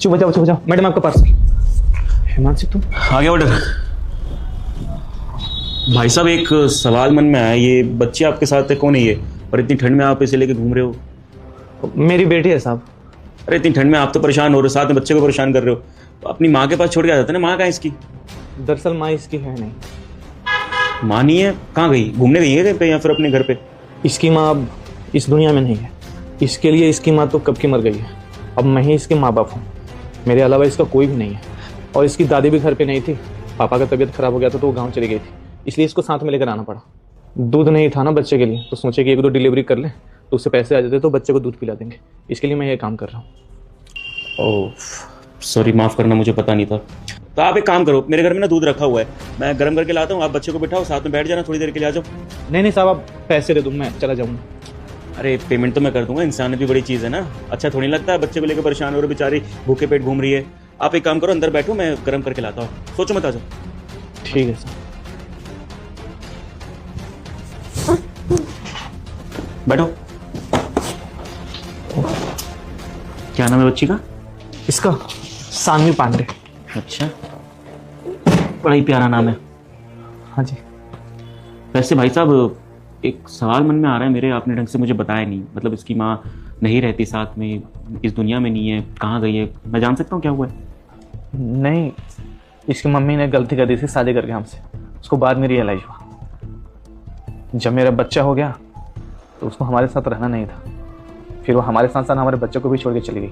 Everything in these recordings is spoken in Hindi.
चुप हो जाओ मैडम, आपका पार्सल। हिमांशु तुम आ गया ऑर्डर। भाई साहब एक सवाल मन में आया, ये बच्चे आपके साथ है, कौन है ये? और इतनी ठंड में आप इसे लेके घूम रहे हो? मेरी बेटी है साहब। अरे इतनी ठंड में आप तो परेशान हो रहे हो, साथ में बच्चे को परेशान कर रहे हो, तो अपनी माँ के पास छोड़ के आ जाते ना। माँ कहाँ है इसकी? दरअसल माँ इसकी है नहीं। माँ नहीं है? कहाँ गई? घूमने गई है कहीं पे या फिर अपने घर पे? इसकी माँ अब इस दुनिया में नहीं है। इसके लिए इसकी माँ तो कब की मर गई है। अब मैं ही इसके माँ बाप हूँ, मेरे अलावा इसका कोई भी नहीं है। और इसकी दादी भी घर पे नहीं थी, पापा का तबीयत खराब हो गया था तो वो गाँव चली गई थी, इसलिए इसको साथ में लेकर आना पड़ा। दूध नहीं था ना बच्चे के लिए, तो सोचे कि 1-2 डिलीवरी कर ले तो उससे पैसे आ जाते तो बच्चे को दूध पिला देंगे, इसके लिए मैं ये काम कर रहा हूँ। ओह सॉरी, माफ़ करना, मुझे पता नहीं था। तो आप एक काम करो, मेरे घर में ना दूध रखा हुआ है, मैं गर्म करके लाता हूँ, आप बच्चे को बिठाओ, साथ में बैठ जाना, थोड़ी देर के लिए आ जाओ। नहीं साहब, आप पैसे दे दूँ, मैं चला जाऊँगा। अरे पेमेंट तो मैं कर दूंगा, इंसान भी बड़ी चीज़ है ना। अच्छा थोड़ी लगता है बच्चे को लेकर परेशान हो रहे, बेचारी भूखे पेट घूम रही है। आप एक काम करो, अंदर बैठो, मैं गर्म करके लाता हूँ, सोचो मत, आ जाओ। ठीक है सर। बैठो। क्या नाम है बच्ची का? इसका सानवी पांडे। अच्छा, बड़ा ही प्यारा नाम है। हाँ जी। वैसे भाई साहब एक सवाल मन में आ रहा है मेरे, आपने ढंग से मुझे बताया नहीं। मतलब इसकी माँ नहीं रहती साथ में, इस दुनिया में नहीं है, कहाँ गई है? मैं जान सकता हूँ क्या हुआ है? नहीं, इसकी मम्मी ने गलती कर दी थी शादी करके हमसे, उसको बाद में रियलाइज हुआ। जब मेरा बच्चा हो गया तो उसको हमारे साथ रहना नहीं था, फिर वो हमारे साथ साथ हमारे बच्चों को भी छोड़ के चली गई,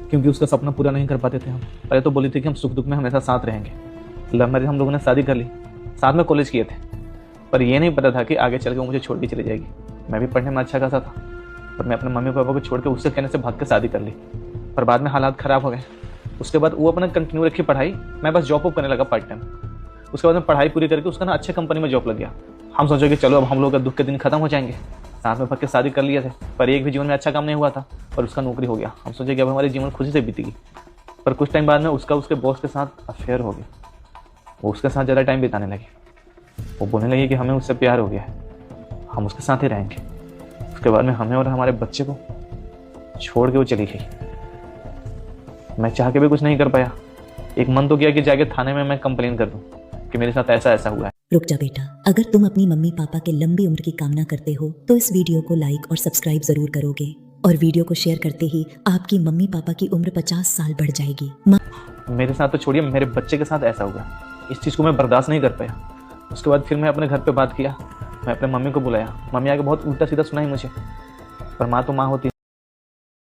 क्योंकि उसका सपना पूरा नहीं कर पाते थे हम। पहले तो बोली थी कि हम सुख दुख में हमेशा साथ रहेंगे। लव मैरिज हम लोगों ने शादी कर ली, साथ में कॉलेज किए थे, पर ये नहीं पता था कि आगे चल के वो मुझे छोड़ के चली जाएगी। मैं भी पढ़ने में अच्छा खासा था, पर मैं अपने मम्मी पापा को छोड़ के उससे कहने से भाग के शादी कर ली। पर बाद में हालात ख़राब हो गए। उसके बाद वो अपना कंटिन्यू रखी पढ़ाई, मैं बस जॉब करने लगा पार्ट टाइम। उसके बाद में पढ़ाई पूरी करके उसका ना अच्छे कंपनी में जॉब लग गया। हम सोचे कि चलो अब हम लोग का दुख के दिन खत्म हो जाएंगे, साथ में भाग के शादी कर लिए थे, पर एक भी जीवन में अच्छा काम नहीं हुआ था और उसका नौकरी हो गया। हम सोचे कि अब हमारी जीवन खुशी से बीतेगी, पर कुछ टाइम बाद में उसका उसके बॉस के साथ अफेयर हो गया। वो उसके साथ ज़्यादा टाइम बिताने लगी। वो बोलने लगी कि हमें उससे प्यार हो गया है, हम उसके साथ ही रहेंगे। उसके बाद में हमें और हमारे बच्चे को छोड़ के वो चली गई। मैं चाह के भी कुछ नहीं कर पाया। एक मन तो किया कि जाके थाने में मैं कंप्लेन कर दूं कि मेरे साथ ऐसा ऐसा हुआ है। रुक जा बेटा, अगर तुम अपनी मम्मी पापा के लंबी उम्र की कामना करते हो तो इस वीडियो को लाइक और सब्सक्राइब जरूर करोगे, और वीडियो को शेयर करते ही आपकी मम्मी पापा की उम्र 50 साल बढ़ जाएगी। मेरे साथ तो छोड़िए, मेरे बच्चे के साथ ऐसा हुआ। इस चीज़ को मैं बर्दाश्त नहीं कर पाया। उसके बाद फिर मैं अपने घर पे बात किया, मैं अपने मम्मी को बुलाया। मम्मी आके बहुत उल्टा सीधा सुनाई मुझे, पर माँ तो माँ होती